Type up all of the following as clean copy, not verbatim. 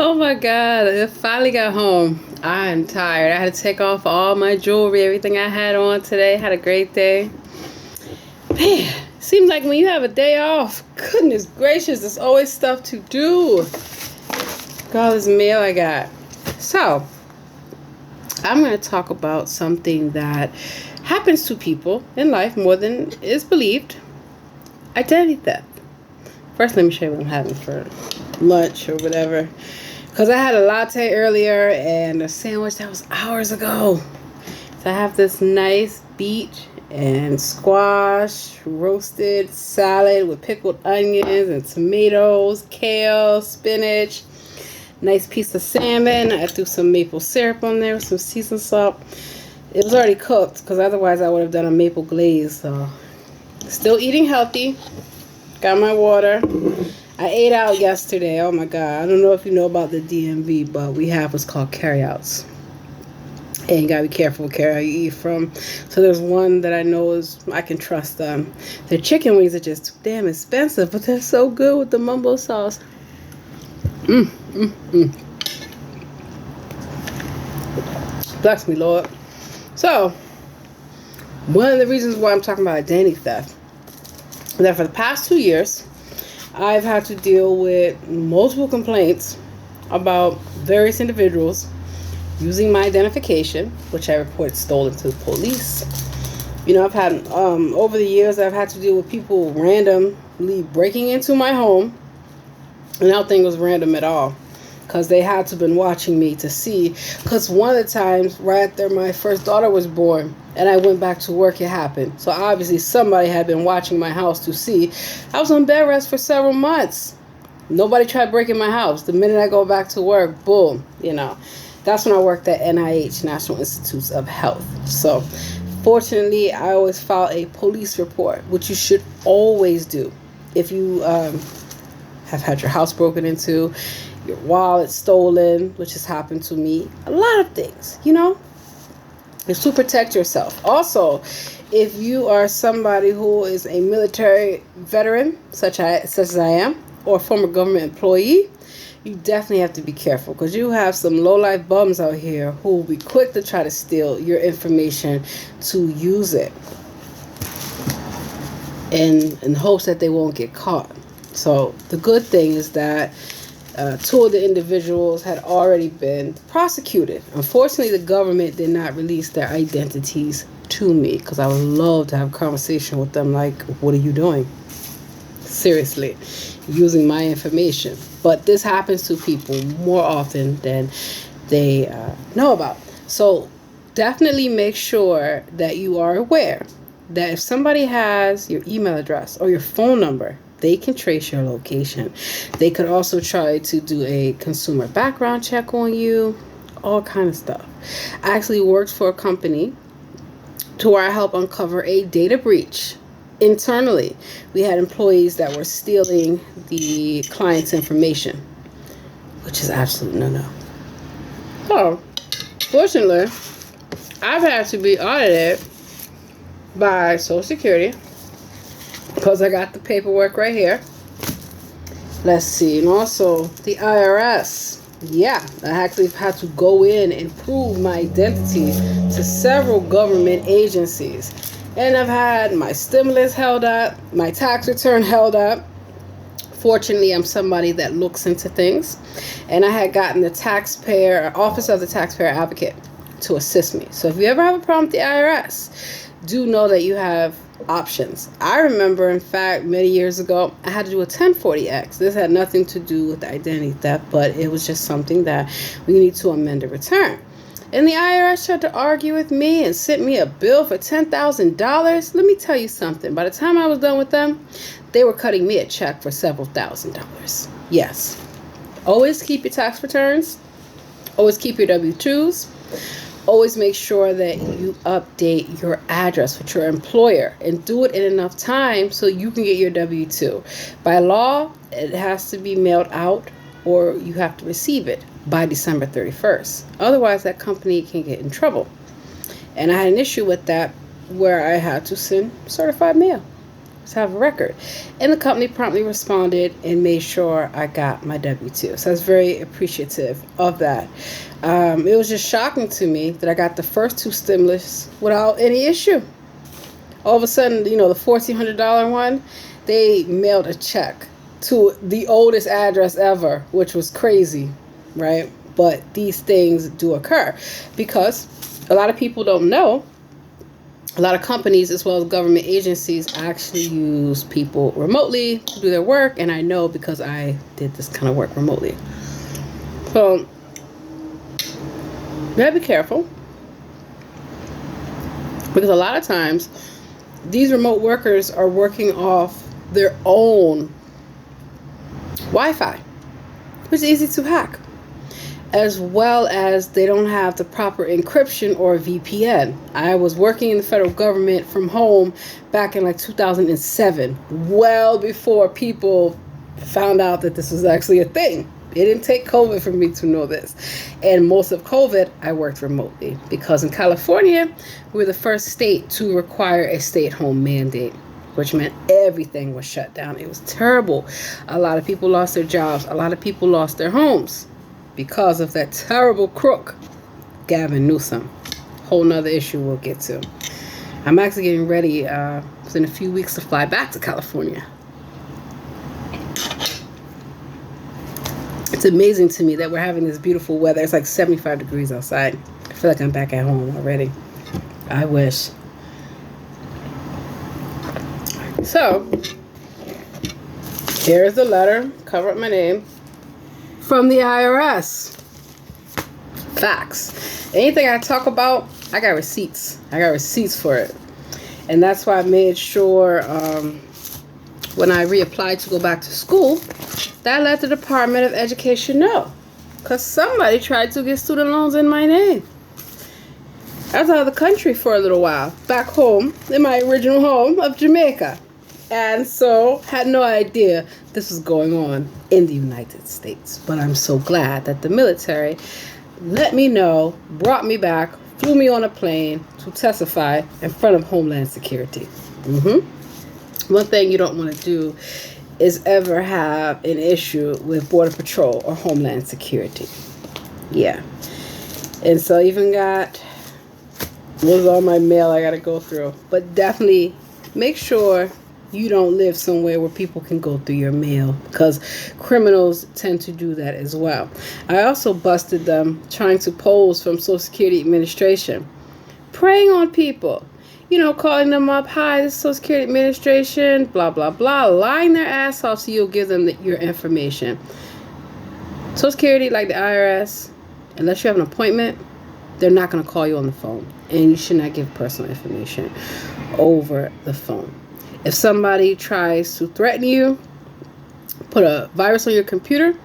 Oh my God, I finally got home. I'm tired. I had to take off all my jewelry, everything I had on today. Had a great day. Man, seems like when you have a day off, goodness gracious, there's always stuff to do. God, this mail I got. So, I'm going to talk about something that happens to people in life more than is believed. Identity theft. First, let me show you what I'm having for lunch or whatever. Because I had a latte earlier and a sandwich that was hours ago. So I have this nice beet and squash roasted salad with pickled onions and tomatoes, kale, spinach. Nice piece of salmon. I threw some maple syrup on there with some seasoned salt. It was already cooked because otherwise I would have done a maple glaze. So still eating healthy. Got my water. I ate out yesterday. Oh my God. I don't know if you know about the DMV, but we have what's called carryouts. And you gotta be careful what carryout you eat from. So there's one that I know is, I can trust them. Their chicken wings are just too damn expensive, but they're so good with the mumbo sauce. Bless me, Lord. So, one of the reasons why I'm talking about identity theft is that for the past 2 years, I've had to deal with multiple complaints about various individuals using my identification, which I reported stolen to the police. You know, I've had, over the years, I've had to deal with people randomly breaking into my home. And I don't think it was random at all, because they had to have been watching me to see. Because one of the times, right after my first daughter was born, and I went back to work, it happened. So obviously somebody had been watching my house to see. I was on bed rest for several months. Nobody tried breaking my house. The minute I go back to work, boom, you know. That's when I worked at NIH, National Institutes of Health. So fortunately, I always file a police report, which you should always do. If you have had your house broken into, your wallet stolen, which has happened to me, a lot of things, you know, is to protect yourself. Also, if you are somebody who is a military veteran, such as I am, or a former government employee, you definitely have to be careful, because you have some low-life bums out here who will be quick to try to steal your information to use it in hopes that they won't get caught. So the good thing is that two of the individuals had already been prosecuted. Unfortunately, the government did not release their identities to me, because I would love to have a conversation with them like, what are you doing? Seriously, using my information. But this happens to people more often than they know about. So definitely make sure that you are aware that if somebody has your email address or your phone number, they can trace your location. They could also try to do a consumer background check on you, all kind of stuff. I actually worked for a company to where I helped uncover a data breach. Internally, we had employees that were stealing the client's information, which is absolute no-no. So, fortunately, I've had to be audited by Social Security, because I got the paperwork right here. Let's see. And also the IRS. Yeah, I actually had to go in and prove my identity to several government agencies. And I've had my stimulus held up, my tax return held up. Fortunately, I'm somebody that looks into things. And I had gotten the Office of the Taxpayer Advocate to assist me. So if you ever have a problem with the IRS, do know that you have options. I remember, in fact, many years ago, I had to do a 1040X. This had nothing to do with identity theft, but it was just something that we need to amend a return. And the IRS tried to argue with me and sent me a bill for $10,000. Let me tell you something. By the time I was done with them, they were cutting me a check for several $1,000s. Yes. Always keep your tax returns. Always keep your W-2s. Always make sure that you update your address with your employer, and do it in enough time so you can get your W-2. By law, it has to be mailed out, or you have to receive it by December 31st. Otherwise, that company can get in trouble. And I had an issue with that where I had to send certified mail. Let's have a record. And the company promptly responded and made sure I got my W-2. So I was very appreciative of that. It was just shocking to me that I got the first two stimulus without any issue. All of a sudden, the $1,400 one, they mailed a check to the oldest address ever, which was crazy, right? But these things do occur because a lot of people don't know. A lot of companies as well as government agencies actually use people remotely to do their work, and I know because I did this kind of work remotely. So you gotta be careful, because a lot of times these remote workers are working off their own Wi-Fi, which is easy to hack, as well as they don't have the proper encryption or VPN. I was working in the federal government from home back in like 2007, well before people found out that this was actually a thing. It didn't take COVID for me to know this. And most of COVID, I worked remotely because in California, we were the first state to require a stay-at-home mandate, which meant everything was shut down. It was terrible. A lot of people lost their jobs. A lot of people lost their homes because of that terrible crook, Gavin Newsom. Whole nother issue we'll get to. I'm actually getting ready within a few weeks to fly back to California. It's amazing to me that we're having this beautiful weather. It's like 75 degrees outside. I feel like I'm back at home already. I wish. So, here's the letter, cover up my name, from the IRS. Facts. Anything I talk about, I got receipts. I got receipts for it. And that's why I made sure when I reapplied to go back to school, that let the Department of Education know. Because somebody tried to get student loans in my name. I was out of the country for a little while, back home in my original home of Jamaica. And so had no idea this was going on in the United States. But I'm so glad that the military let me know, brought me back, flew me on a plane to testify in front of Homeland Security. One thing you don't want to do is ever have an issue with Border Patrol or Homeland Security. Yeah. And so even got was all my mail I got to go through. But definitely make sure you don't live somewhere where people can go through your mail, because criminals tend to do that as well. I also busted them trying to pose from Social Security Administration, preying on people. Calling them up, hi, this is Social Security Administration, blah, blah, blah, lying their ass off so you'll give them your information. Social Security, like the IRS, unless you have an appointment, they're not going to call you on the phone. And you should not give personal information over the phone. If somebody tries to threaten you, put a virus on your computer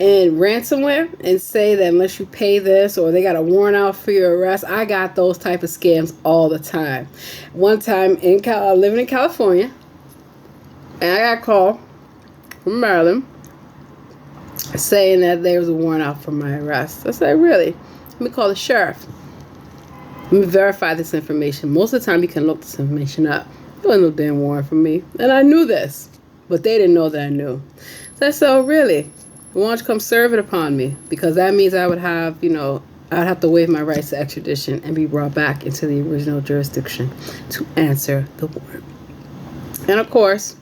and ransomware and say that unless you pay this or they got a warrant out for your arrest. I got those type of scams all the time. One time living in California, and I got a call from Maryland saying that there was a warrant out for my arrest. I said, really? Let me call the sheriff. Let me verify this information. Most of the time you can look this information up. There was no damn warrant for me. And I knew this, but they didn't know that I knew. So I said, oh, really? Why don't you come serve it upon me? Because that means I would have, I'd have to waive my rights to extradition and be brought back into the original jurisdiction to answer the warrant. And of course,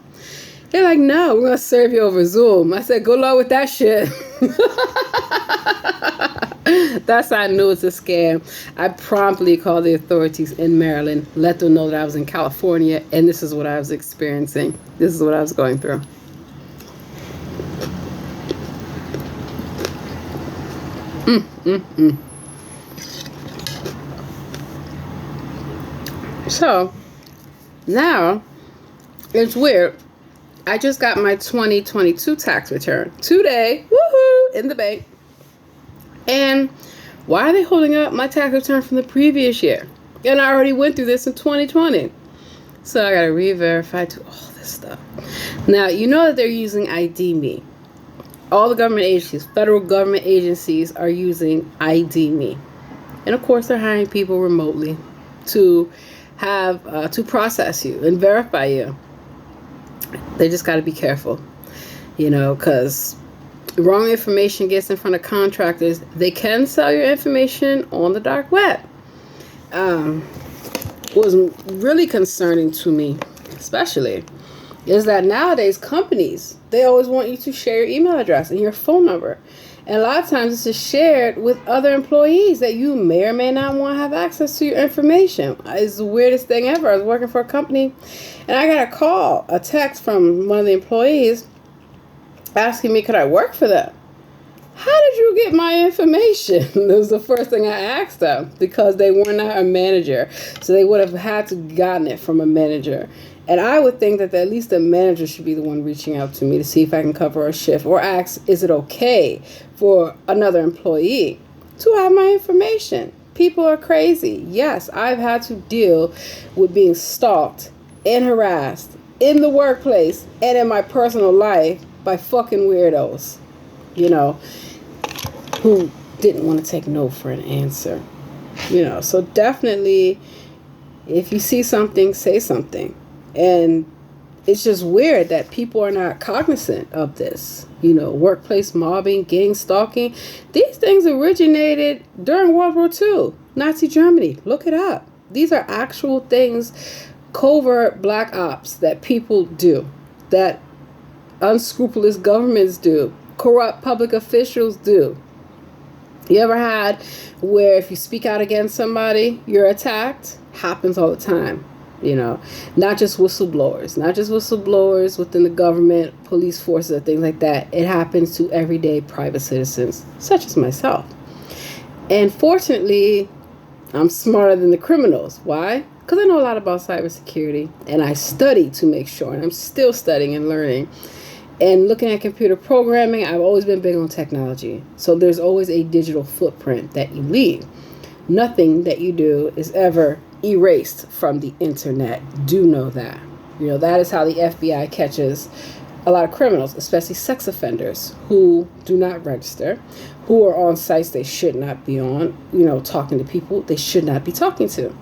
they're like, no, we're going to serve you over Zoom. I said, good luck with that shit. That's how I knew it's a scam. I promptly called the authorities in Maryland, let them know that I was in California, and this is what I was experiencing. This is what I was going through. So, now, it's weird. I just got my 2022 tax return today, woohoo, in the bank. And why are they holding up my tax return from the previous year? And I already went through this in 2020. So I got to re-verify to all this stuff. Now, you know that they're using ID.me. All the government agencies, federal government agencies are using ID.me. And of course, they're hiring people remotely to have, to process you and verify you. They just got to be careful, because wrong information gets in front of contractors. They can sell your information on the dark web. What was really concerning to me, especially, is that nowadays companies, they always want you to share your email address and your phone number. And a lot of times this is shared with other employees that you may or may not want to have access to your information. It's the weirdest thing ever. I was working for a company and I got a text from one of the employees asking me, could I work for them? How did you get my information? That was the first thing I asked them, because they were not a manager. So they would have had to gotten it from a manager. And I would think that at least the manager should be the one reaching out to me to see if I can cover a shift, or ask, is it okay for another employee to have my information? People are crazy. Yes, I've had to deal with being stalked and harassed in the workplace and in my personal life by fucking weirdos, who didn't want to take no for an answer. So definitely, if you see something, say something. And it's just weird that people are not cognizant of this. Workplace mobbing, gang stalking. These things originated during World War II, Nazi Germany. Look it up. These are actual things, covert black ops that people do, that unscrupulous governments do, corrupt public officials do. You ever had where if you speak out against somebody, you're attacked? Happens all the time. Not just whistleblowers within the government, police forces, and things like that. It happens to everyday private citizens, such as myself. And fortunately, I'm smarter than the criminals. Why? Because I know a lot about cybersecurity, and I study to make sure, and I'm still studying and learning. And looking at computer programming, I've always been big on technology. So there's always a digital footprint that you leave. Nothing that you do is ever erased from the internet. Do know that. That is how the FBI catches a lot of criminals, especially sex offenders who do not register, who are on sites they should not be on, talking to people they should not be talking to.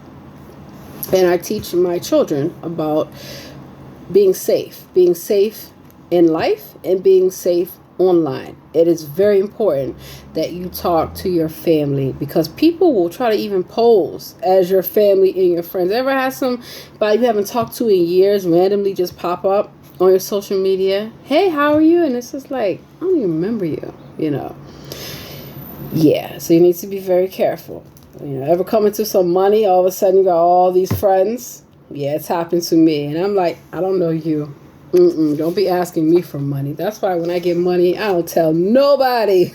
And I teach my children about being safe in life and being safe online. It is very important that you talk to your family, because people will try to even pose as your family and your friends. Ever had somebody you haven't talked to in years randomly just pop up on your social media? Hey, how are you? And it's just like, I don't even remember you, Yeah, so you need to be very careful. Ever come into some money, all of a sudden you got all these friends? Yeah, it's happened to me. And I'm like, I don't know you. Don't be asking me for money. That's why when I get money, I don't tell nobody.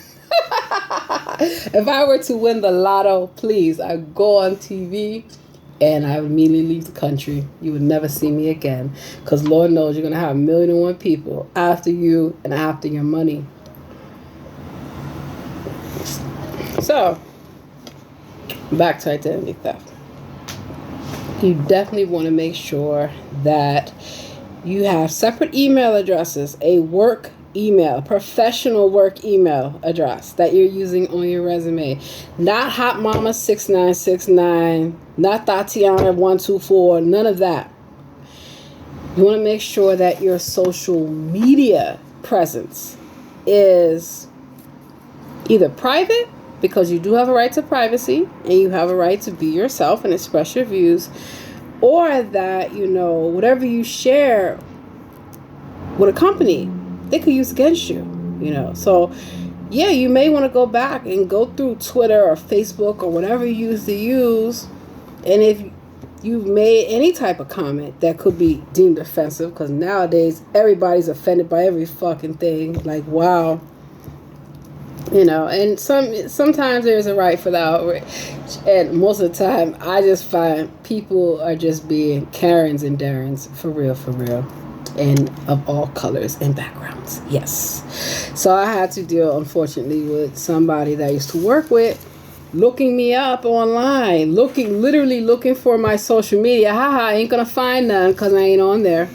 If I were to win the lotto, please, I go on TV and I immediately leave the country. You would never see me again, because Lord knows you're going to have 1,000,001 people after you and after your money. So, back to identity theft. You definitely want to make sure that you have separate email addresses, a work email, professional work email address that you're using on your resume. Not Hot Mama 6969, not Tatiana 124, none of that. You want to make sure that your social media presence is either private, because you do have a right to privacy and you have a right to be yourself and express your views, or that, whatever you share with a company, they could use against you, So, yeah, you may want to go back and go through Twitter or Facebook or whatever you used to use. And if you've made any type of comment that could be deemed offensive, because nowadays everybody's offended by every fucking thing. Like, wow. And sometimes there's a right for the outrage, and most of the time I just find people are just being Karens and Darrens, for real, and of all colors and backgrounds. Yes. So I had to deal, unfortunately, with somebody that I used to work with looking me up online, literally looking for my social media. Haha, I ain't gonna find none because I ain't on there.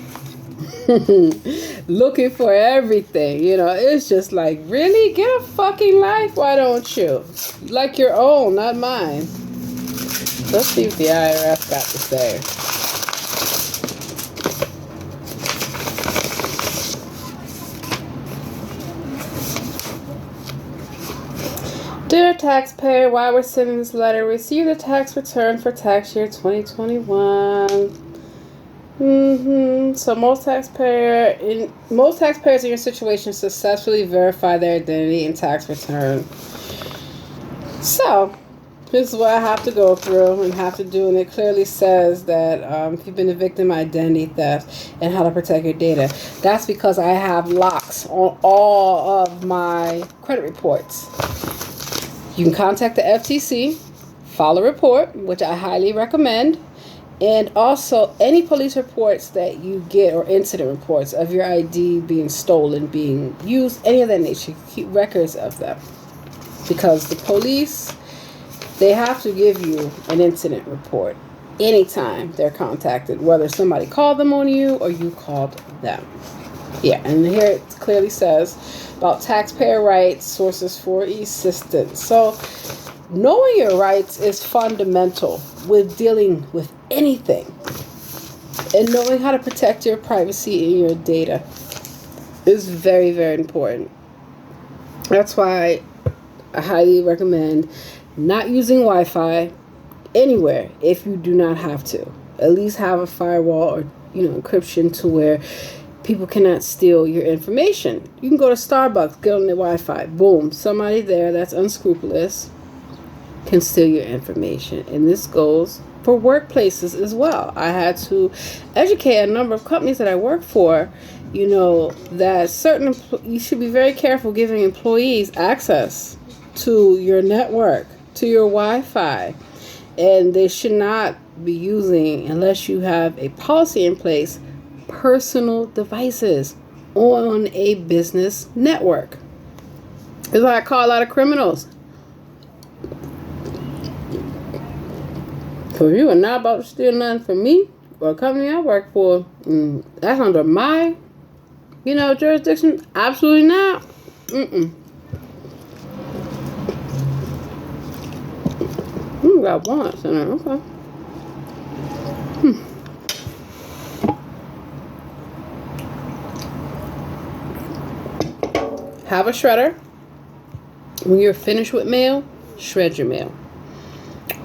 Looking for everything, it's just like, really? Get a fucking life, why don't you? Like your own, not mine. Let's see what the IRS got to say. Dear taxpayer, while we're sending this letter, receive the tax return for tax year 2021. So most taxpayers in your situation successfully verify their identity and tax return. So this is what I have to go through and have to do, and it clearly says that if you've been a victim of identity theft and how to protect your data. That's because I have locks on all of my credit reports. You can contact the FTC, file a report, which I highly recommend, and also any police reports that you get or incident reports of your ID being stolen, being used, any of that nature. Keep records of them, because the police, they have to give you an incident report anytime they're contacted, whether somebody called them on you or you called them. Yeah, and here it clearly says about taxpayer rights, sources for assistance. So knowing your rights is fundamental with dealing with anything. And knowing how to protect your privacy and your data is very, very important. That's why I highly recommend not using Wi-Fi anywhere if you do not have to. At least have a firewall or encryption to where people cannot steal your information. You can go to Starbucks, get on the Wi-Fi, boom, somebody there that's unscrupulous can steal your information. And this goes for workplaces as well. I had to educate a number of companies that I work for, that you should be very careful giving employees access to your network, to your Wi-Fi. And they should not be using, unless you have a policy in place, personal devices on a business network. That's why I call a lot of criminals. So if you are not about to steal nothing from me or a company I work for, that's under my, jurisdiction. Absolutely not. Got wants in there. Okay. Have a shredder. When you're finished with mail, shred your mail.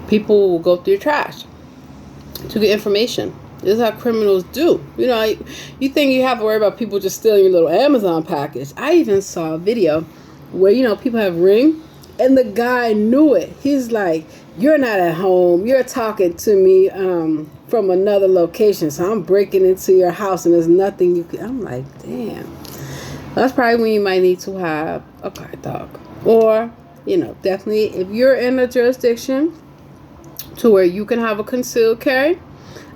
People will go through your trash to get information. This is how criminals do. You think you have to worry about people just stealing your little Amazon package. I even saw a video where, people have Ring, and the guy knew it. He's like, you're not at home. You're talking to me from another location, so I'm breaking into your house, and there's nothing you can. I'm like, damn. That's probably when you might need to have a guard dog. Or, definitely if you're in a jurisdiction to where you can have a concealed carry,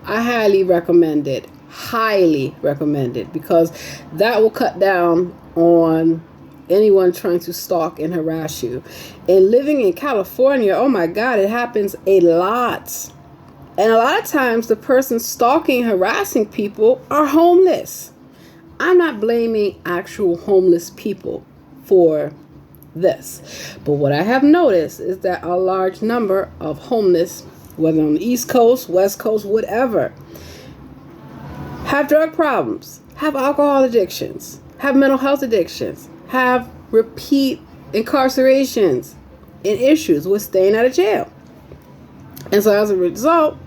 I highly recommend it. Highly recommend it, because that will cut down on anyone trying to stalk and harass you. And living in California, oh my God, it happens a lot. And a lot of times the person stalking, harassing people are homeless. I'm not blaming actual homeless people for this. But what I have noticed is that a large number of homeless, whether on the East Coast, West Coast, whatever, have drug problems, have alcohol addictions, have mental health addictions, have repeat incarcerations and issues with staying out of jail. And so as a result,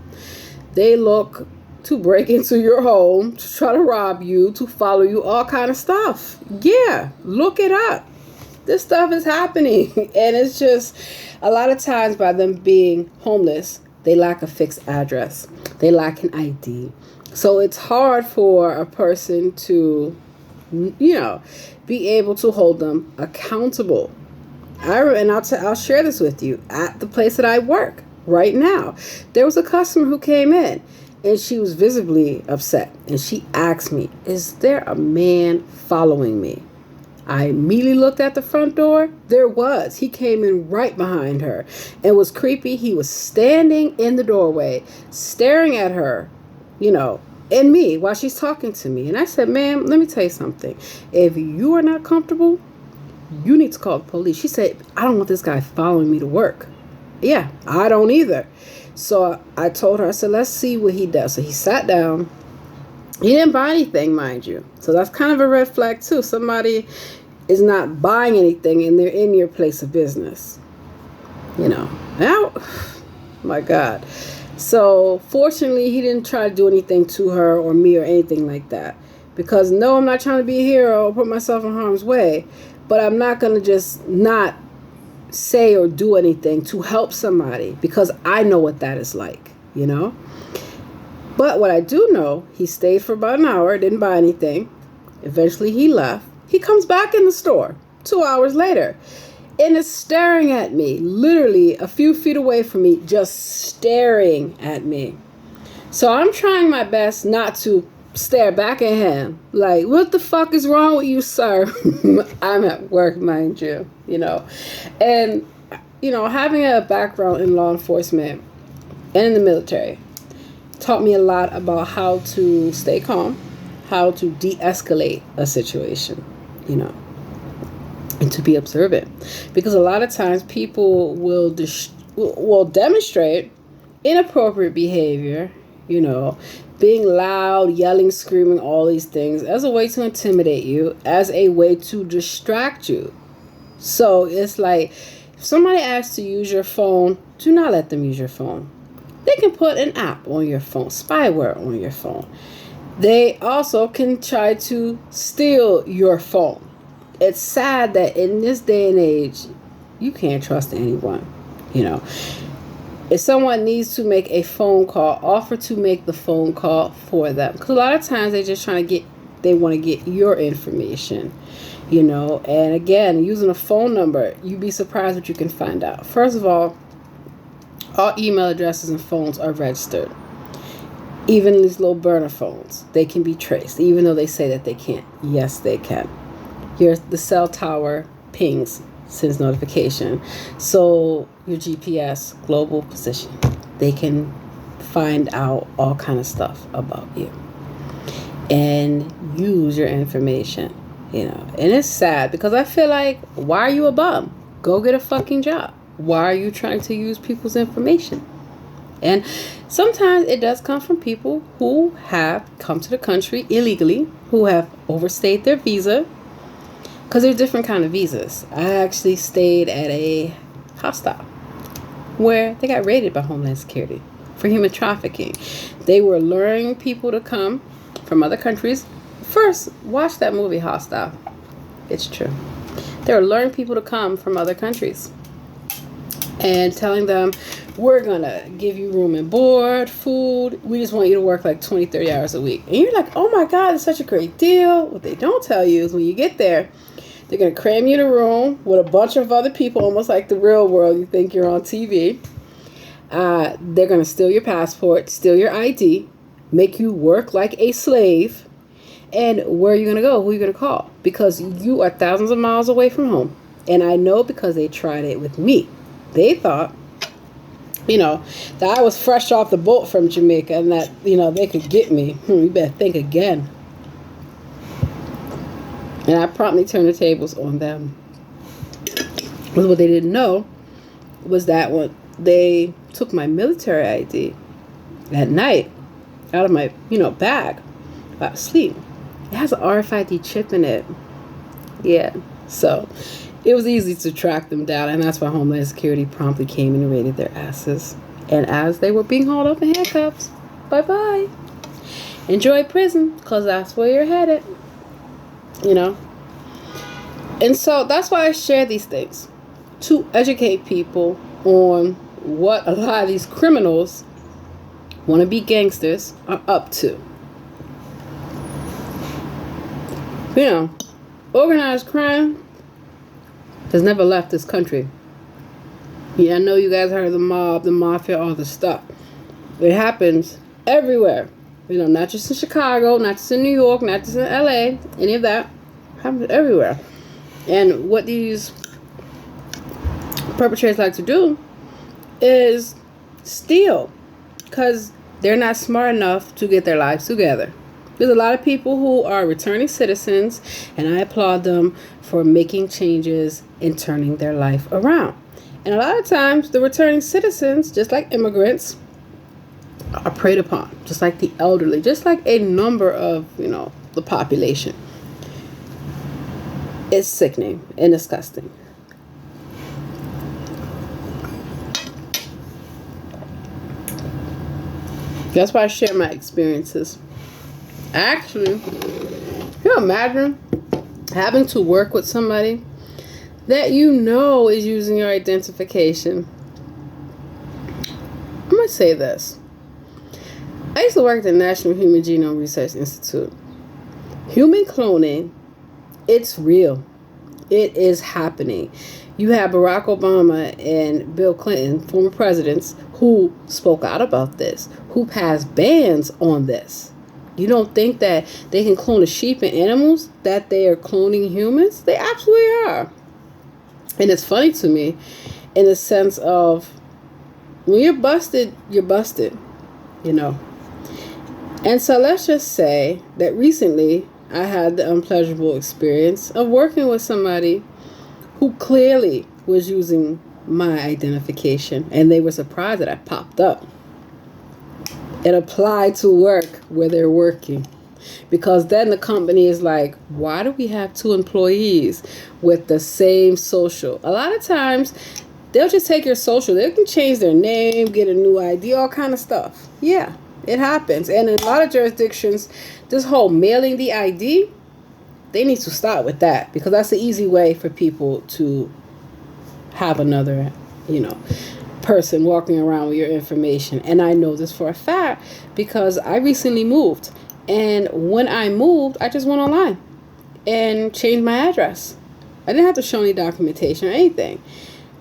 they look to break into your home, to try to rob you, to follow you, all kind of stuff. Yeah, look it up. This stuff is happening. And it's just a lot of times, by them being homeless, they lack a fixed address. They lack an ID. So it's hard for a person to, be able to hold them accountable. I'll share this with you. At the place that I work right now, there was a customer who came in, and she was visibly upset. And she asked me, is there a man following me? I immediately looked at the front door. There was. He came in right behind her. It was creepy. He was standing in the doorway, staring at her, and me while she's talking to me. And I said, ma'am, let me tell you something. If you are not comfortable, you need to call the police. She said, I don't want this guy following me to work. Yeah, I don't either. So I told her, I said, let's see what he does. So he sat down. He didn't buy anything, mind you. So that's kind of a red flag too. Somebody is not buying anything and they're in your place of business. you know. Now, my God. So fortunately, he didn't try to do anything to her or me or anything like that. Because no, I'm not trying to be a hero or put myself in harm's way. But I'm not going to just not say or do anything to help somebody because I know what that is like, you know. But what I do know, he stayed for about an hour, didn't buy anything. Eventually he left. He comes back in the store 2 hours later and is staring at me, literally a few feet away from me, just staring at me. So I'm trying my best not to stare back at him like, what the fuck is wrong with you, sir? I'm at work, mind you, you know. And, you know, having a background in law enforcement and in the military taught me a lot about how to stay calm, how to de-escalate a situation, you know, and to be observant. Because a lot of times people will demonstrate inappropriate behavior, you know, being loud, yelling, screaming, all these things as a way to intimidate you, as a way to distract you. So it's like, if somebody asks to use your phone, do not let them use your phone. They can put an app on your phone, spyware on your phone. They also can try to steal your phone. It's sad that in this day and age, you can't trust anyone, you know. If someone needs to make a phone call, offer to make the phone call for them. Because a lot of times they want to get your information, you know. And again, using a phone number, you'd be surprised what you can find out. First of all email addresses and phones are registered. Even these little burner phones, they can be traced, even though they say that they can't. Yes, they can. The cell tower pings, sends notification. So your GPS, global position, they can find out all kind of stuff about you and use your information, you know. And it's sad because I feel like, why are you a bum? Go get a fucking job. Why are you trying to use people's information? And sometimes it does come from people who have come to the country illegally, who have overstayed their visa, because there's different kind of visas. I actually stayed at a hostel where they got raided by Homeland Security for human trafficking. They were luring people to come from other countries. First, watch that movie Hostile. It's true. They were luring people to come from other countries and telling them, we're going to give you room and board, food. We just want you to work like 20, 30 hours a week. And you're like, oh my God, it's such a great deal. What they don't tell you is when you get there, they're going to cram you in a room with a bunch of other people, almost like the real world. You think you're on TV. They're going to steal your passport, steal your ID, make you work like a slave. And where are you going to go? Who are you going to call? Because you are thousands of miles away from home. And I know because they tried it with me. They thought, you know, that I was fresh off the boat from Jamaica and that, you know, they could get me. You better think again. And I promptly turned the tables on them. But what they didn't know was that when they took my military ID at night out of my, you know, bag, I was asleep. It has an RFID chip in it. Yeah. So it was easy to track them down, and that's why Homeland Security promptly came and raided their asses. And as they were being hauled up in handcuffs, bye-bye. Enjoy prison, because that's where you're headed. You know? And so that's why I share these things, to educate people on what a lot of these criminals, wannabe gangsters, are up to. You know, organized crime has never left this country. Yeah, I know you guys heard of the mob, the mafia, all the stuff. It happens everywhere. You know, not just in Chicago, not just in New York, not just in LA, any of that. It happens everywhere. And what these perpetrators like to do is steal, because they're not smart enough to get their lives together. There's a lot of people who are returning citizens, and I applaud them for making changes and turning their life around. And a lot of times, the returning citizens, just like immigrants, are preyed upon, just like the elderly, just like a number of, you know, the population. It's sickening and disgusting. That's why I share my experiences. Actually, can you imagine having to work with somebody that you know is using your identification? I'm going to say this. I used to work at the National Human Genome Research Institute. Human cloning, it's real. It is happening. You have Barack Obama and Bill Clinton, former presidents, who spoke out about this, who passed bans on this. You don't think that they can clone a sheep and animals, that they are cloning humans? They absolutely are. And it's funny to me in the sense of when you're busted, you know. And so let's just say that recently I had the unpleasurable experience of working with somebody who clearly was using my identification, and they were surprised that I popped up and applied to work where they're working. Because then the company is like, why do we have two employees with the same social? A lot of times, they'll just take your social. They can change their name, get a new ID, all kind of stuff. Yeah, it happens. And in a lot of jurisdictions, this whole mailing the ID, they need to stop with that. Because that's the easy way for people to have another, person walking around with your information. And I know this for a fact because I recently moved. And when I moved, I just went online and changed my address. I didn't have to show any documentation or anything.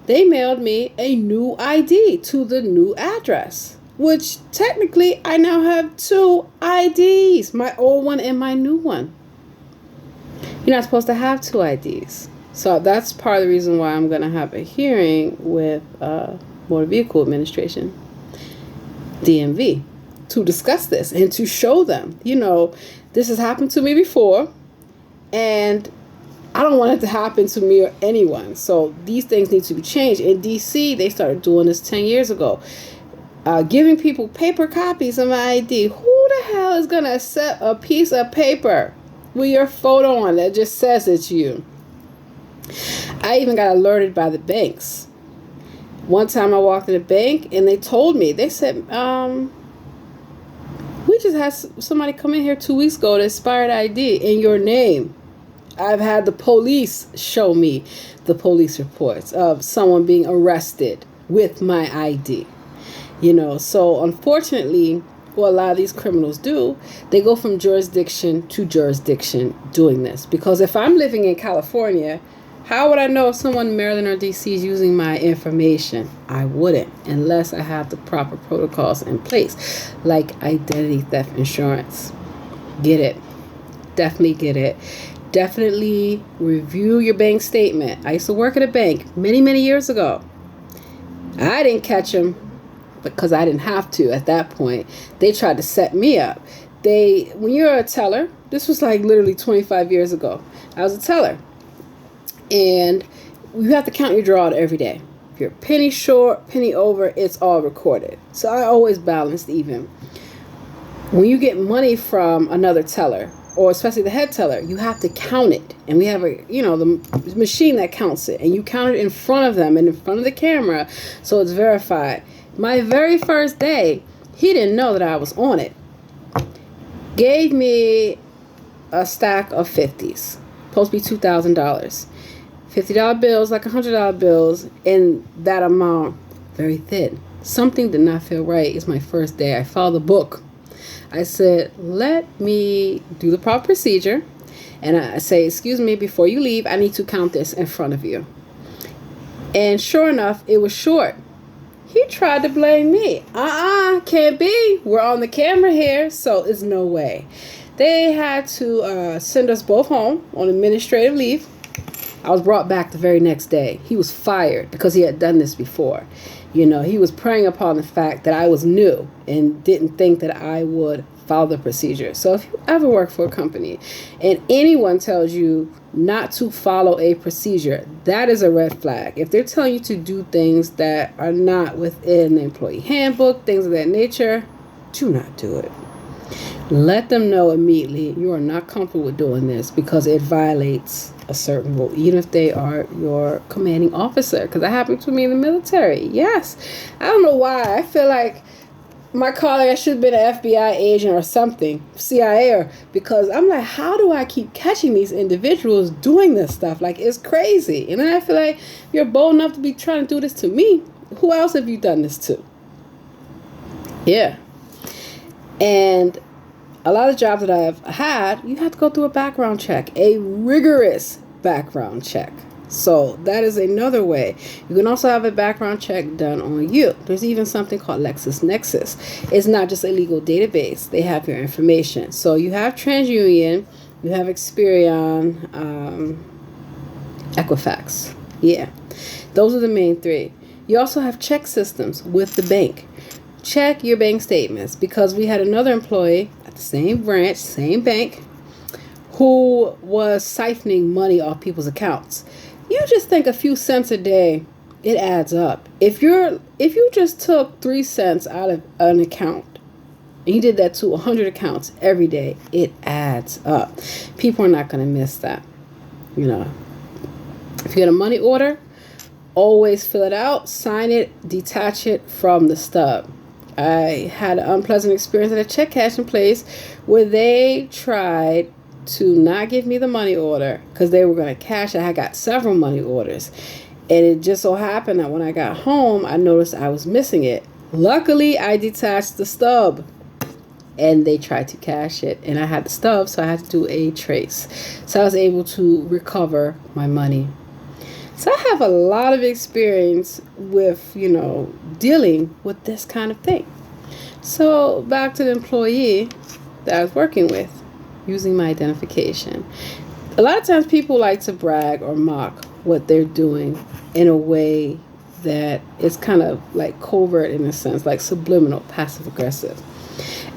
They mailed me a new ID to the new address, which technically I now have two IDs, my old one and my new one. You're not supposed to have two IDs. So that's part of the reason why I'm going to have a hearing with Motor Vehicle Administration, DMV, to discuss this and to show them, this has happened to me before and I don't want it to happen to me or anyone. So these things need to be changed. In DC, they started doing this 10 years ago. Giving people paper copies of my ID. Who the hell is going to accept a piece of paper with your photo on that just says it's you? I even got alerted by the banks. One time I walked in a bank and they told me, they said, we just had somebody come in here 2 weeks ago to expired ID in your name. I've had the police show me the police reports of someone being arrested with my ID. So unfortunately, what a lot of these criminals do, they go from jurisdiction to jurisdiction doing this. Because if I'm living in California, how would I know if someone in Maryland or DC is using my information? I wouldn't, unless I have the proper protocols in place, like identity theft insurance. Get it. Definitely get it. Definitely review your bank statement. I used to work at a bank many, many years ago. I didn't catch them because I didn't have to at that point. They tried to set me up. When you're a teller, this was like literally 25 years ago. I was a teller. And you have to count your draw every day. If you're a penny short, penny over, it's all recorded. So I always balanced even. When you get money from another teller, or especially the head teller, you have to count it. And we have the machine that counts it. And you count it in front of them and in front of the camera, so it's verified. My very first day, he didn't know that I was on it. Gave me a stack of 50s. Supposed to be $2,000. $50 bills, like $100 bills, and that amount very thin. Something did not feel right. It's my first day. I followed the book. I said, let me do the proper procedure. And I say, excuse me, before you leave, I need to count this in front of you. And sure enough, it was short. He tried to blame me. Can't be. We're on the camera here, so it's no way. They had to send us both home on administrative leave. I was brought back the very next day. He was fired because he had done this before. He was preying upon the fact that I was new and didn't think that I would follow the procedure. So if you ever work for a company and anyone tells you not to follow a procedure, that is a red flag. If they're telling you to do things that are not within the employee handbook, things of that nature, do not do it. Let them know immediately you are not comfortable with doing this because it violates a certain rule, even if they are your commanding officer. Because that happened to me in the military. Yes. I don't know why. I feel like my colleague, I should have been an FBI agent or something, CIA, because I'm like, how do I keep catching these individuals doing this stuff? Like, it's crazy. And then I feel like you're bold enough to be trying to do this to me. Who else have you done this to? Yeah. And a lot of jobs that I've had, you have to go through a background check, a rigorous background check. So that is another way. You can also have a background check done on you. There's even something called LexisNexis. It's not just a legal database. They have your information. So you have TransUnion, you have Experian, Equifax. Yeah, those are the main three. You also have check systems with the bank. Check your bank statements, because we had another employee at the same branch, same bank, who was siphoning money off people's accounts. You just think a few cents a day, it adds up. If you just took 3 cents out of an account, and you did that to 100 accounts every day, it adds up. People are not going to miss that. You know, if you get a money order, always fill it out, sign it, detach it from the stub. I had an unpleasant experience at a check cashing place where they tried to not give me the money order because they were going to cash it. I got several money orders, and it just so happened that when I got home, I noticed I was missing it. Luckily, I detached the stub, and they tried to cash it, and I had the stub, so I had to do a trace. So I was able to recover my money. So I have a lot of experience with, dealing with this kind of thing. So back to the employee that I was working with, using my identification. A lot of times people like to brag or mock what they're doing in a way that it's kind of like covert, in a sense, like subliminal, passive aggressive.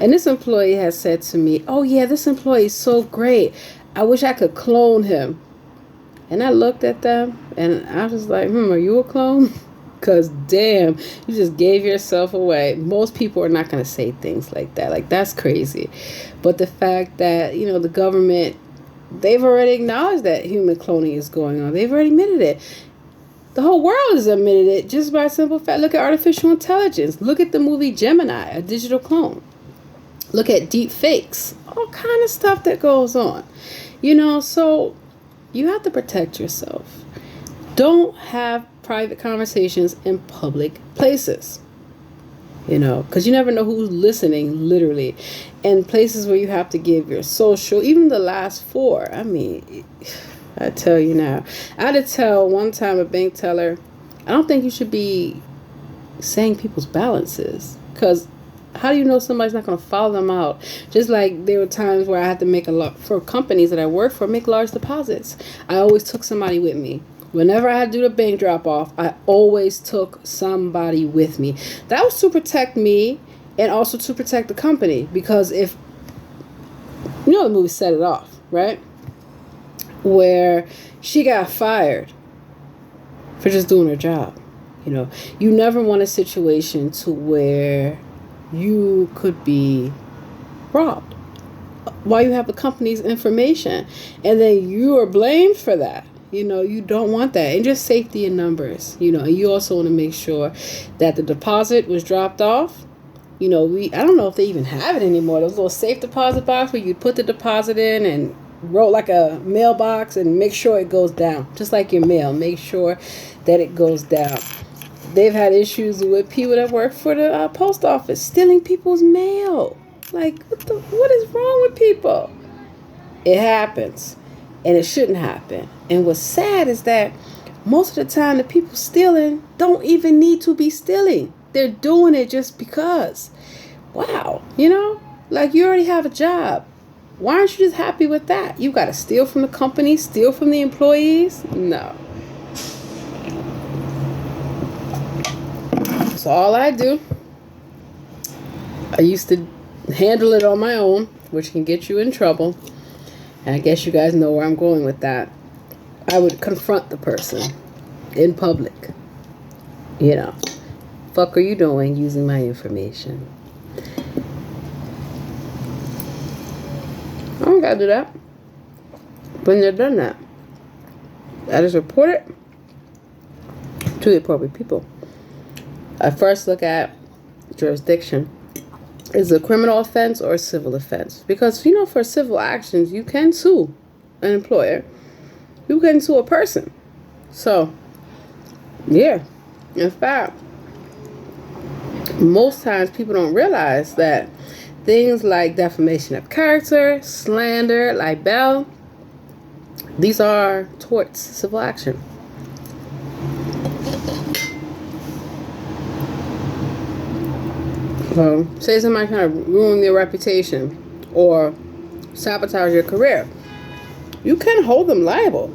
And this employee has said to me, "Oh yeah, this employee is so great. I wish I could clone him." And I looked at them and I was like, are you a clone? Because damn, you just gave yourself away. Most people are not going to say things like that. Like, that's crazy. But the fact that, the government, they've already acknowledged that human cloning is going on. They've already admitted it. The whole world has admitted it just by simple fact. Look at artificial intelligence. Look at the movie Gemini, a digital clone. Look at deep fakes. All kind of stuff that goes on. So you have to protect yourself. Don't have private conversations in public places, because you never know who's listening, literally. And places where you have to give your social, even the last four. I mean, I tell you now, I had to tell one time a bank teller, I don't think you should be saying people's balances, because how do you know somebody's not going to follow them out? Just like there were times where I had to make for companies that I worked for, make large deposits. I always took somebody with me. Whenever I had to do the bank drop off, I always took somebody with me. That was to protect me and also to protect the company, because if, the movie Set It Off, right? Where she got fired for just doing her job. You never want a situation to where you could be robbed while you have the company's information, and then you are blamed for that. You don't want that. And just safety in numbers, and you also want to make sure that the deposit was dropped off. I don't know if they even have it anymore, those little safe deposit box where you put the deposit in and roll like a mailbox and make sure it goes down, just like your mail. Make sure that it goes down. They've had issues with people that work for the post office stealing people's mail. Like, what is wrong with people? It happens, and it shouldn't happen. And what's sad is that most of the time the people stealing don't even need to be stealing. They're doing it just because. Wow, like, you already have a job. Why aren't you just happy with that? You got to steal from the company, steal from the employees? No. So all I do, I used to handle it on my own, which can get you in trouble. And I guess you guys know where I'm going with that. I would confront the person in public. Fuck are you doing using my information? I don't gotta do that. When they're done that, I just report it to the appropriate people. I first look at jurisdiction. is a criminal offense or a civil offense. Because, for civil actions, you can sue an employer. You can sue a person. So, yeah. In fact, most times people don't realize that things like defamation of character, slander, libel, these are torts, civil action. So, say somebody trying to ruin your reputation or sabotage your career, you can hold them liable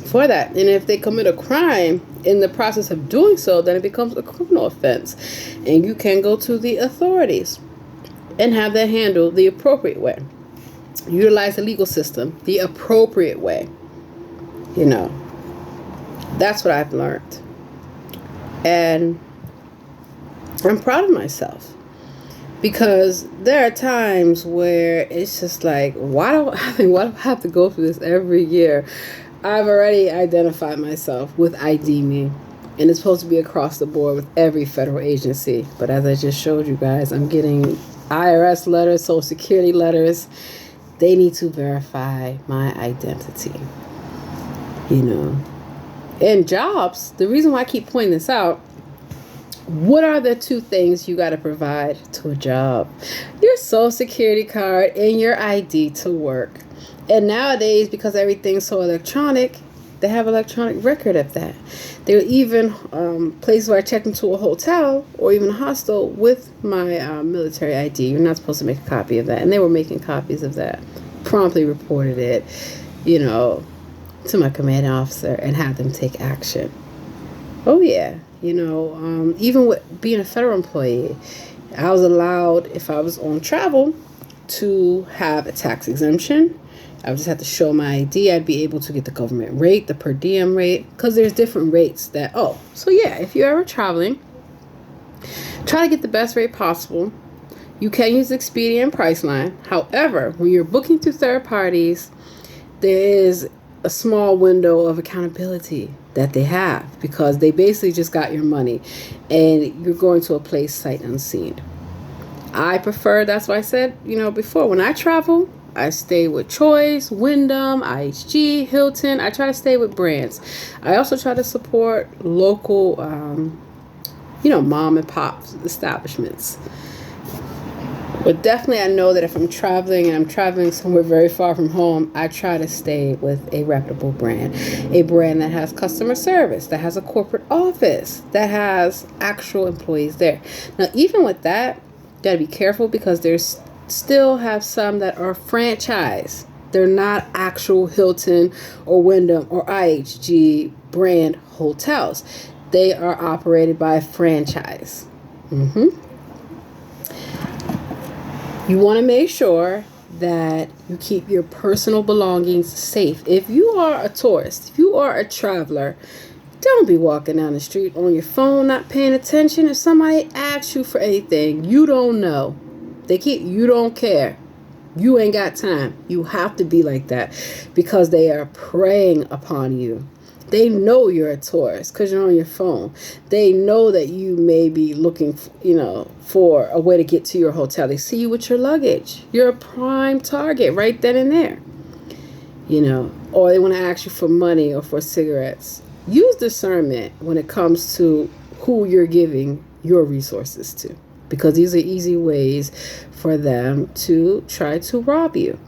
for that. And if they commit a crime in the process of doing so, then it becomes a criminal offense. And you can go to the authorities and have that handled the appropriate way. Utilize the legal system the appropriate way. That's what I've learned. And I'm proud of myself, because there are times where it's just like, why do I have to go through this every year? I've already identified myself with ID Me, and it's supposed to be across the board with every federal agency. But as I just showed you guys, I'm getting IRS letters, Social Security letters. They need to verify my identity. And jobs, the reason why I keep pointing this out, what are the two things you got to provide to a job? Your Social Security card and your ID to work. And nowadays, because everything's so electronic, they have electronic record of that. There are even places where I checked into a hotel or even a hostel with my military ID. You're not supposed to make a copy of that. And they were making copies of that. Promptly reported it, to my commanding officer and had them take action. Oh, yeah. Even with being a federal employee, I was allowed, if I was on travel, to have a tax exemption. I would just have to show my ID. I'd be able to get the government rate, the per diem rate, because there's different rates so yeah, if you're ever traveling, try to get the best rate possible. You can use Expedia and Priceline. However, when you're booking through third parties, there is a small window of accountability that they have, because they basically just got your money and you're going to a place sight unseen. I prefer, that's why I said, before, when I travel, I stay with Choice, Wyndham, IHG, Hilton. I try to stay with brands. I also try to support local, mom and pop establishments. But definitely I know that if I'm traveling and I'm traveling somewhere very far from home, I try to stay with a reputable brand. A brand that has customer service, that has a corporate office, that has actual employees there. Now, even with that, you gotta be careful, because there's still have some that are franchise. They're not actual Hilton or Wyndham or IHG brand hotels. They are operated by a franchise. You want to make sure that you keep your personal belongings safe. If you are a tourist, if you are a traveler, don't be walking down the street on your phone, not paying attention. If somebody asks you for anything you don't know, you don't care. You ain't got time. You have to be like that, because they are preying upon you. They know you're a tourist because you're on your phone. They know that you may be looking, for a way to get to your hotel. They see you with your luggage. You're a prime target right then and there. Or they want to ask you for money or for cigarettes. Use discernment when it comes to who you're giving your resources to, because these are easy ways for them to try to rob you.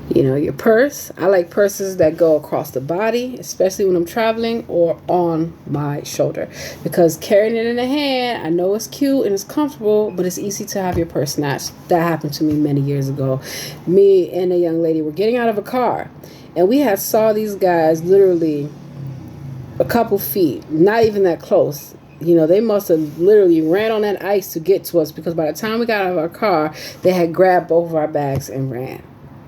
Your purse. I like purses that go across the body, especially when I'm traveling, or on my shoulder, because carrying it in the hand, I know it's cute and it's comfortable, but it's easy to have your purse snatched. That happened to me many years ago. Me and a young lady were getting out of a car, and we had saw these guys literally a couple feet, not even that close. They must have literally ran on that ice to get to us, because by the time we got out of our car, they had grabbed both of our bags and ran.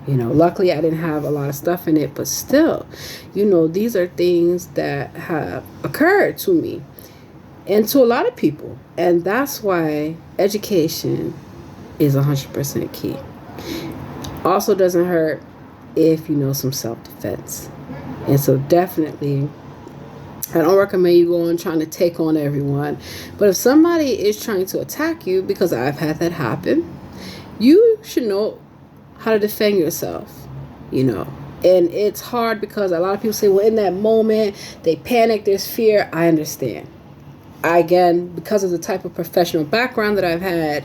Luckily I didn't have a lot of stuff in it, but still, these are things that have occurred to me and to a lot of people. And that's why education is 100% key. Also doesn't hurt if you know some self-defense. And so definitely I don't recommend you going trying to take on everyone. But if somebody is trying to attack you, because I've had that happen, you should know how to defend yourself, you know. And it's hard because a lot of people say, well, in that moment, they panic, there's fear. I understand. Again, because of the type of professional background that I've had,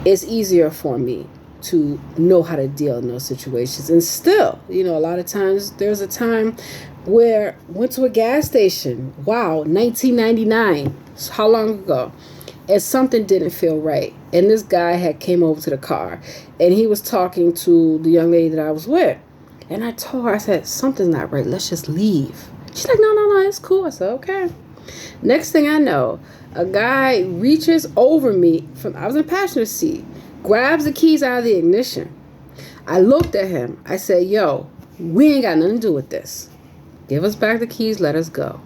it's easier for me to know how to deal in those situations. And still, you know, a lot of times, there's a time where I went to a gas station. Wow, 1999. So how long ago? And something didn't feel right. And this guy had came over to the car, and he was talking to the young lady that I was with. And I told her, I said, something's not right. Let's just leave. She's like, no, it's cool. I said, okay. Next thing I know, a guy reaches over me I was in the passenger seat, grabs the keys out of the ignition. I looked at him. I said, yo, we ain't got nothing to do with this. Give us back the keys. Let us go.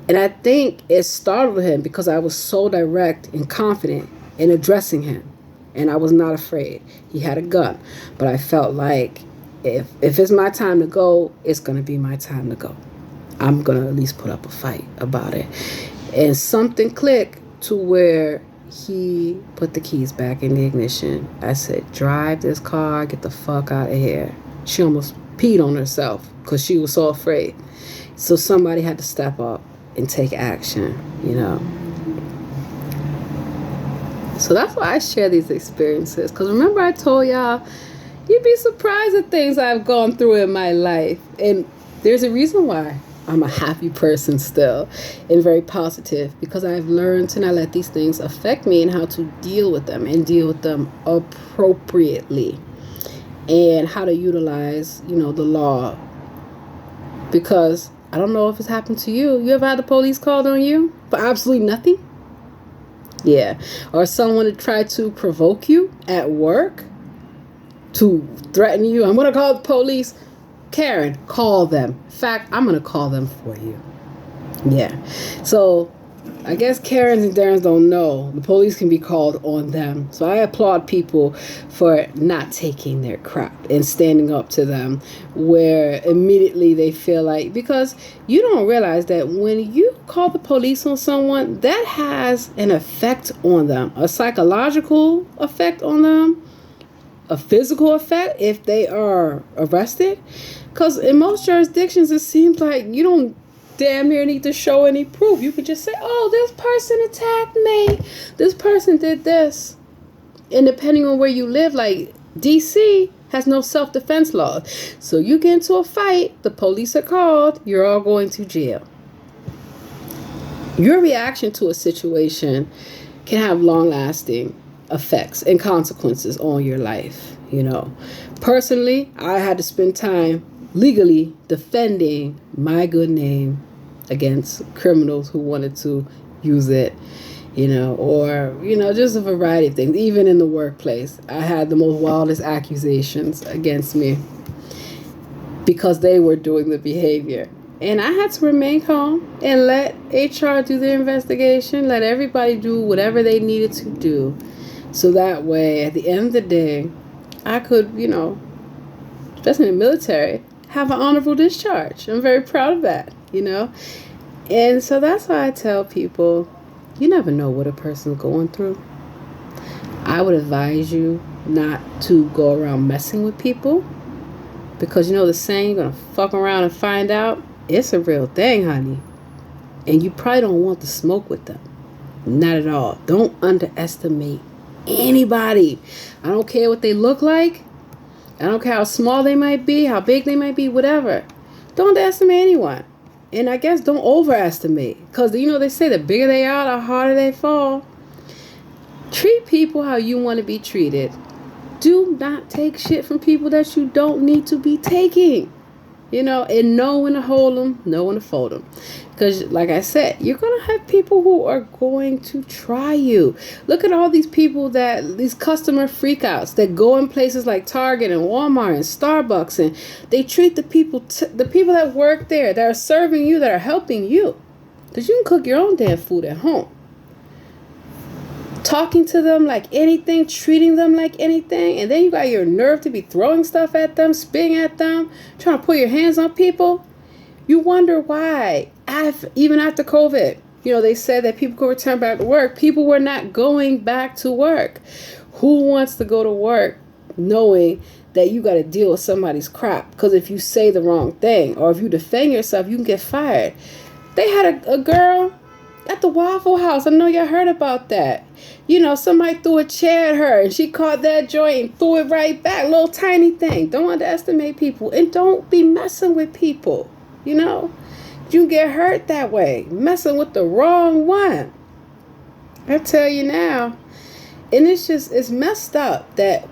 And I think it startled him because I was so direct and confident in addressing him. And I was not afraid. He had a gun. But I felt like if it's my time to go, it's going to be my time to go. I'm going to at least put up a fight about it. And something clicked to where he put the keys back in the ignition. I said, drive this car, get the fuck out of here. She almost peed on herself because she was so afraid. So somebody had to step up and take action, you know. So that's why I share these experiences. Because remember I told y'all, you'd be surprised at things I've gone through in my life. And there's a reason why I'm a happy person still and very positive, because I've learned to not let these things affect me and how to deal with them and deal with them appropriately, and how to utilize, you know, the law. Because I don't know if it's happened to you. You ever had the police called on you for absolutely nothing? Yeah. Or someone to try to provoke you at work, to threaten you. I'm going to call the police. Karen, call them. In fact, I'm going to call them for you. Yeah. So I guess Karens and Darrens don't know the police can be called on them. So I applaud people for not taking their crap and standing up to them, where immediately they feel like, because you don't realize that when you call the police on someone, that has an effect on them, a psychological effect on them, a physical effect if they are arrested. Because in most jurisdictions, it seems like you don't damn near need to show any proof. You could just say, oh, this person attacked me, this person did this. And depending on where you live, like DC has no self-defense laws. So you get into a fight, the police are called, you're all going to jail. Your reaction to a situation can have long-lasting effects and consequences on your life, you know. Personally, I had to spend time legally defending my good name against criminals who wanted to use it, you know, or, you know, just a variety of things. Even in the workplace, I had the most wildest accusations against me because they were doing the behavior. And I had to remain calm and let HR do their investigation, let everybody do whatever they needed to do. So that way, at the end of the day, I could, you know, especially in the military, have an honorable discharge. I'm very proud of that, you know. And so that's why I tell people, you never know what a person's going through. I would advise you not to go around messing with people, because you know the saying, you're going to fuck around and find out. It's a real thing, honey. And you probably don't want to smoke with them. Not at all. Don't underestimate anybody. I don't care what they look like. I don't care how small they might be, how big they might be, whatever. Don't underestimate anyone. And I guess don't overestimate. Because, you know, they say the bigger they are, the harder they fall. Treat people how you want to be treated. Do not take shit from people that you don't need to be taking. You know, and know when to hold them, know when to fold them. Because, like I said, you're going to have people who are going to try you. Look at all these people these customer freakouts that go in places like Target and Walmart and Starbucks, and they treat the people that work there, that are serving you, that are helping you. Because you can cook your own damn food at home. Talking to them like anything, treating them like anything, and then you got your nerve to be throwing stuff at them, spitting at them, trying to put your hands on people. You wonder why even after COVID, they said that people could return back to work. People were not going back to work. Who wants to go to work knowing that you got to deal with somebody's crap? Because if you say the wrong thing or if you defend yourself, you can get fired. They had a girl at the Waffle House. I know y'all heard about that. Somebody threw a chair at her and she caught that joint and threw it right back. Little tiny thing. Don't underestimate people, and don't be messing with people. You get hurt that way, messing with the wrong one. I tell you now. And it's messed up that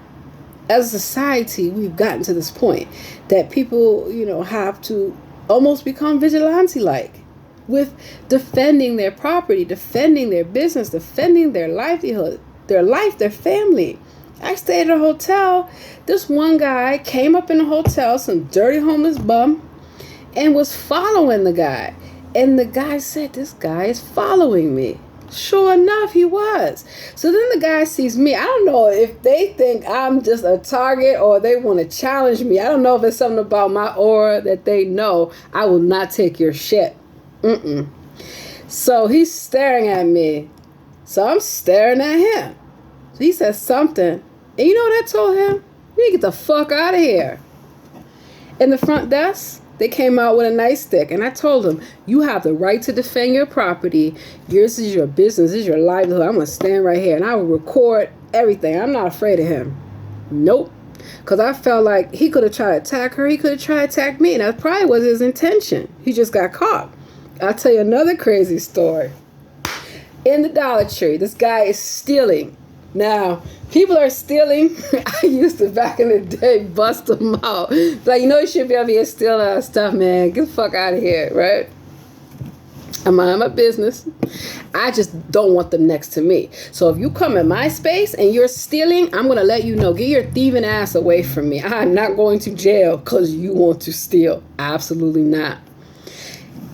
as a society, we've gotten to this point that people, have to almost become vigilante-like with defending their property, defending their business, defending their livelihood, their life, their family. I stayed at a hotel. This one guy came up in the hotel, some dirty homeless bum, and was following the guy. And the guy said, this guy is following me. Sure enough, he was. So then the guy sees me. I don't know if they think I'm just a target or they want to challenge me. I don't know if it's something about my aura that they know I will not take your shit. So he's staring at me. So I'm staring at him. So he says something. And you know what I told him? You need to get the fuck out of here. In the front desk, they came out with a nightstick, and I told them, you have the right to defend your property. Yours is your business. This is your livelihood. I'm going to stand right here, and I will record everything. I'm not afraid of him. Nope. Because I felt like he could have tried to attack her. He could have tried to attack me, and that probably was his intention. He just got caught. I'll tell you another crazy story. In the Dollar Tree, this guy is stealing. Now, people are stealing. I used to, back in the day, bust them out. Like, you should be able to steal our stuff, man. Get the fuck out of here, right? I mind my business. I just don't want them next to me. So if you come in my space and you're stealing, I'm going to let you know. Get your thieving ass away from me. I'm not going to jail because you want to steal. Absolutely not.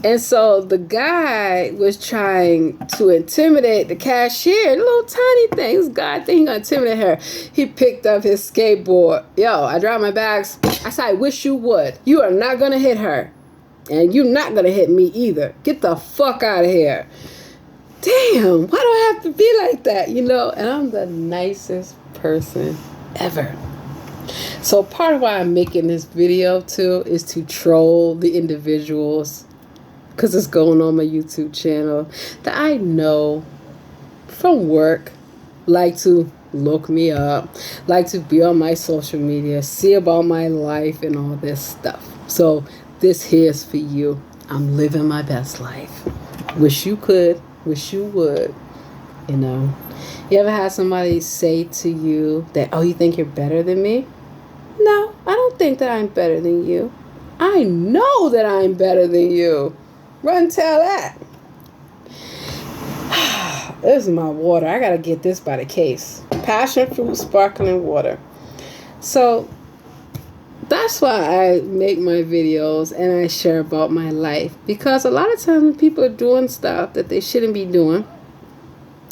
And so the guy was trying to intimidate the cashier. The little tiny thing. This guy think he gonna intimidate her. He picked up his skateboard. Yo, I dropped my bags. I said, I wish you would. You are not gonna hit her. And you're not gonna hit me either. Get the fuck out of here. Damn, why do I have to be like that? And I'm the nicest person ever. So part of why I'm making this video too is to troll the individuals, because it's going on my YouTube channel, that I know from work like to look me up, like to be on my social media, see about my life and all this stuff. So this here's for you. I'm living my best life. Wish you could, wish you would. You ever had somebody say to you that, oh, you think you're better than me? No, I don't think that I'm better than you. I know that I'm better than you. Run tell that. This is my water. I gotta get this by the case. Passion fruit sparkling water. So that's why I make my videos and I share about my life. Because a lot of times when people are doing stuff that they shouldn't be doing,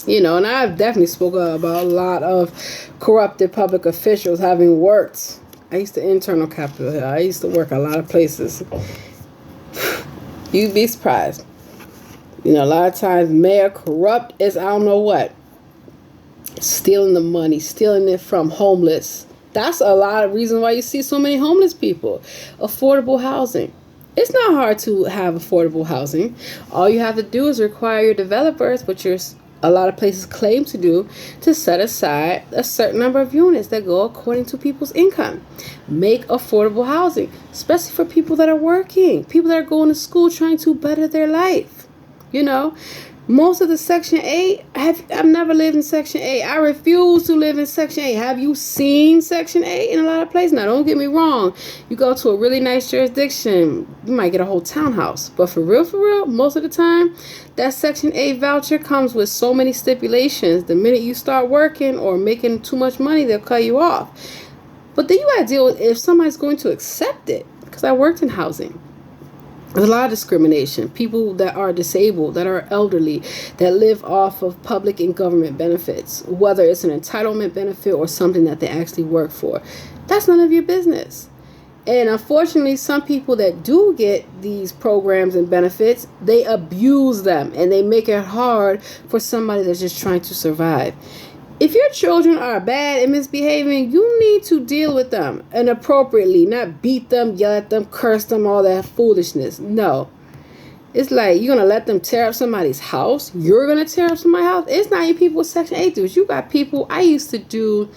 and I've definitely spoken about a lot of corrupted public officials having worked. I used to intern on Capitol Hill. I used to work a lot of places. You'd be surprised. A lot of times mayor corrupt is I don't know what. Stealing the money, stealing it from homeless. That's a lot of reasons why you see so many homeless people. Affordable housing. It's not hard to have affordable housing. All you have to do is require your developers, which a lot of places claim to do, to set aside a certain number of units that go according to people's income. Make affordable housing, especially for people that are working, people that are going to school trying to better their life. Most of the Section 8, I've never lived in Section 8. I refuse to live in Section 8. Have you seen Section 8 in a lot of places? Now, don't get me wrong. You go to a really nice jurisdiction, you might get a whole townhouse. But for real, most of the time, that Section 8 voucher comes with so many stipulations. The minute you start working or making too much money, they'll cut you off. But then you got to deal with if somebody's going to accept it. Because I worked in housing. There's a lot of discrimination. People that are disabled, that are elderly, that live off of public and government benefits, whether it's an entitlement benefit or something that they actually work for. That's none of your business. And unfortunately, some people that do get these programs and benefits, they abuse them and they make it hard for somebody that's just trying to survive. If your children are bad and misbehaving, you need to deal with them and appropriately, not beat them, yell at them, curse them, all that foolishness. No. It's like you're going to let them tear up somebody's house. You're going to tear up somebody's house. It's not even people with Section 8 dues. You got people. I used to do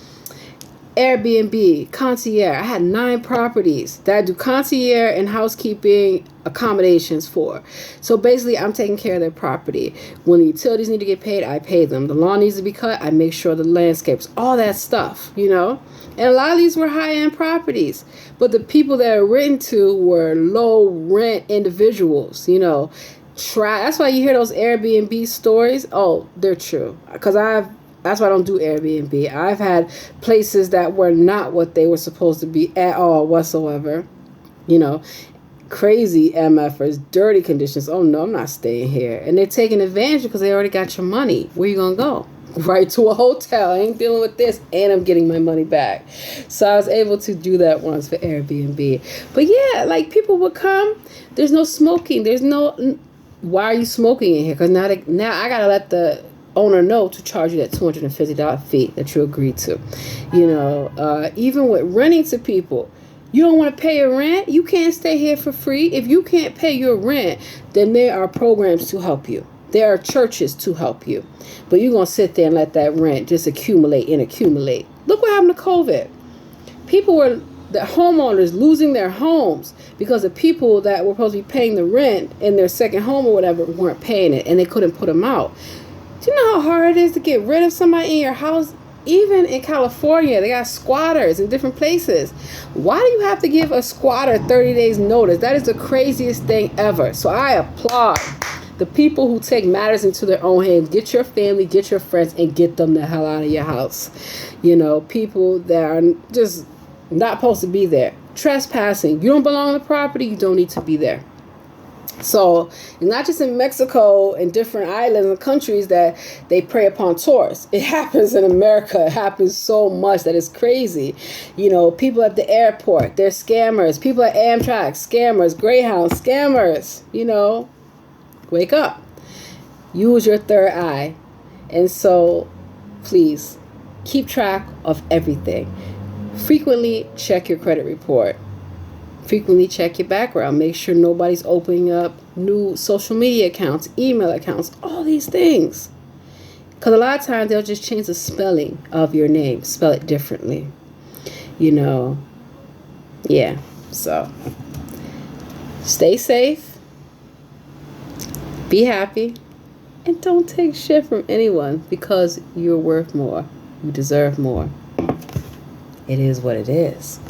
Airbnb, concierge. I had 9 properties that I do concierge and housekeeping accommodations for. So basically, I'm taking care of their property. When the utilities need to get paid, I pay them. The lawn needs to be cut, I make sure the landscapes, all that stuff, you know. And a lot of these were high-end properties. But the people that are written to were low-rent individuals, you know. That's why you hear those Airbnb stories. Oh, they're true. Because that's why I don't do Airbnb. I've had places that were not what they were supposed to be at all whatsoever. You know, crazy MFers, dirty conditions. Oh, no, I'm not staying here. And they're taking advantage because they already got your money. Where you going to go? Right to a hotel. I ain't dealing with this, and I'm getting my money back. So I was able to do that once for Airbnb. But yeah, like people would come. There's no smoking. There's no, why are you smoking in here? Because now I got to let the owner know to charge you that $250 fee that you agreed to. You know, even with renting to people, you don't want to pay your rent, you can't stay here for free. If you can't pay your rent, then there are programs to help you. There are churches to help you. But you're going to sit there and let that rent just accumulate and accumulate. Look what happened to COVID. The homeowners losing their homes because the people that were supposed to be paying the rent in their second home or whatever weren't paying it, and they couldn't put them out. Do you know how hard it is to get rid of somebody in your house? Even in California, they got squatters in different places. Why do you have to give a squatter 30 days notice? That is the craziest thing ever. So I applaud the people who take matters into their own hands. Get your family, get your friends, and get them the hell out of your house. You know, people that are just not supposed to be there. Trespassing. You don't belong on the property, you don't need to be there. So, not just in Mexico and different islands and countries that they prey upon tourists. It happens in America. It happens so much that it's crazy. You know, people at the airport, they're scammers. People at Amtrak, scammers. Greyhound, scammers. You know, wake up. Use your third eye. And so, please, keep track of everything. Frequently check your credit report. Frequently check your background. Make sure nobody's opening up new social media accounts, email accounts, all these things. Because a lot of times they'll just change the spelling of your name, spell it differently. You know, yeah. So stay safe, be happy, and don't take shit from anyone because you're worth more. You deserve more. It is what it is.